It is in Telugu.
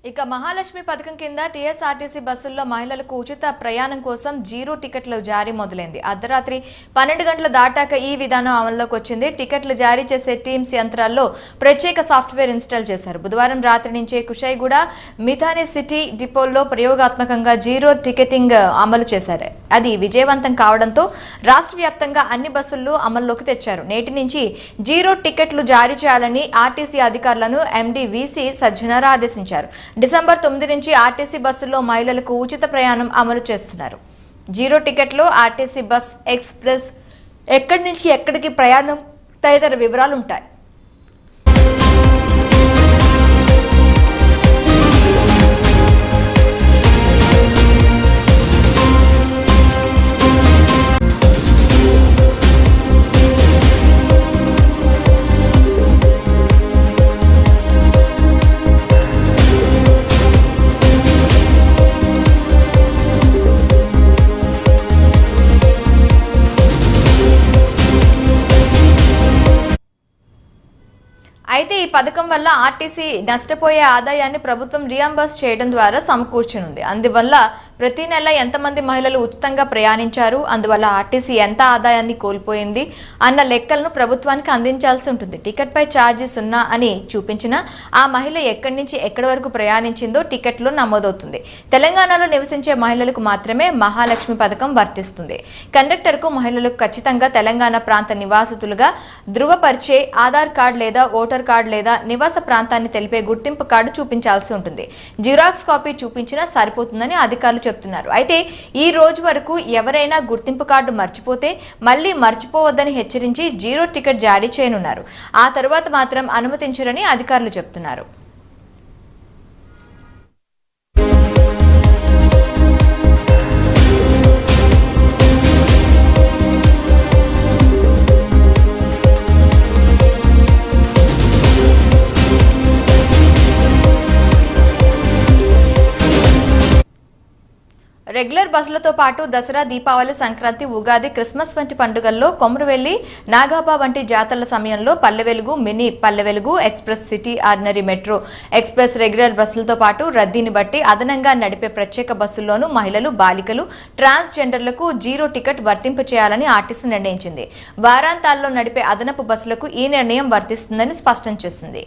ఇక మహాలక్ష్మి పథకం కింద టీఎస్ఆర్టీసీ బస్సుల్లో మహిళలకు ఉచిత ప్రయాణం కోసం జీరో టికెట్లు జారీ మొదలైంది. అర్ధరాత్రి 12 గంటలు దాటాక ఈ విధానం అమల్లోకి వచ్చింది. టికెట్లు జారీ చేసే టీమ్స్ యంత్రాల్లో ప్రత్యేక సాఫ్ట్వేర్ ఇన్స్టాల్ చేశారు. బుధవారం రాత్రి నుంచే కుషాయిగూడ, మిథాని సిటీ డిపోల్లో ప్రయోగాత్మకంగా జీరో టికెటింగ్ అమలు చేశారు. అది విజయవంతం కావడంతో రాష్ట్ర వ్యాప్తంగా అన్ని బస్సుల్లో అమల్లోకి తెచ్చారు. నేటి నుంచి జీరో టికెట్లు జారీ చేయాలని ఆర్టీసీ అధికారులను ఎండీ వీసీ సజ్జనార్ ఆదేశించారు. డిసెంబర్ 9 నుంచి ఆర్టీసీ బస్సుల్లో మహిళలకు ఉచిత ప్రయాణం అమలు చేస్తున్నారు. జీరో టికెట్లో ఆర్టీసీ బస్, ఎక్స్ప్రెస్, ఎక్కడి నుంచి ఎక్కడికి ప్రయాణం తదితర వివరాలు ఉంటాయి. అయితే ఈ పథకం వల్ల ఆర్టీసీ నష్టపోయే ఆదాయాన్ని ప్రభుత్వం రియంబర్స్ చేయడం ద్వారా సమకూర్చనుంది. అందువల్ల ప్రతి నెల ఎంతమంది మహిళలు ఉచితంగా ప్రయాణించారు, అందువల్ల ఆర్టీసీ ఎంత ఆదాయాన్ని కోల్పోయింది అన్న లెక్కలను ప్రభుత్వానికి అందించాల్సి ఉంటుంది. టికెట్పై ఛార్జీ 0 అని చూపించినా ఆ మహిళ ఎక్కడి నుంచి ఎక్కడి వరకు ప్రయాణించిందో టికెట్లో నమోదవుతుంది. తెలంగాణలో నివసించే మహిళలకు మాత్రమే మహాలక్ష్మి పథకం వర్తిస్తుంది. కండక్టర్కు మహిళలకు ఖచ్చితంగా తెలంగాణ ప్రాంత నివాసితులుగా ధృవపరిచే ఆధార్ కార్డు లేదా ఓటర్ కార్డు లేదా నివాస ప్రాంతాన్ని తెలిపే గుర్తింపు కార్డు చూపించాల్సి ఉంటుంది. జిరాక్స్ కాపీ చూపించినా సరిపోతుందని అధికారులు చెప్తున్నారు. అయితే ఈ రోజు వరకు ఎవరైనా గుర్తింపు కార్డు మర్చిపోతే మళ్లీ మర్చిపోవద్దని హెచ్చరించి జీరో టికెట్ జారీ చేయనున్నారు. ఆ తర్వాత మాత్రం అనుమతించరని అధికారులు చెప్తున్నారు. రెగ్యులర్ బస్సులతో పాటు దసరా, దీపావళి, సంక్రాంతి, ఉగాది, క్రిస్మస్ వంటి పండుగల్లో, కొమరవెల్లి, నాగాబా వంటి జాతరల సమయంలో పల్లె వెలుగు, మినీ పల్లె వెలుగు, express, city, ordinary, metro, express, regular బస్సులతో పాటు రద్దీని బట్టి అదనంగా నడిపే ప్రత్యేక బస్సుల్లోనూ మహిళలు, బాలికలు, ట్రాన్స్జెండర్లకు జీరో టికెట్ వర్తింపు చేయాలని ఆర్టీసీ నిర్ణయించింది. వారాంతాల్లో నడిపే అదనపు బస్సులకు ఈ నిర్ణయం వర్తిస్తుందని స్పష్టం చేసింది.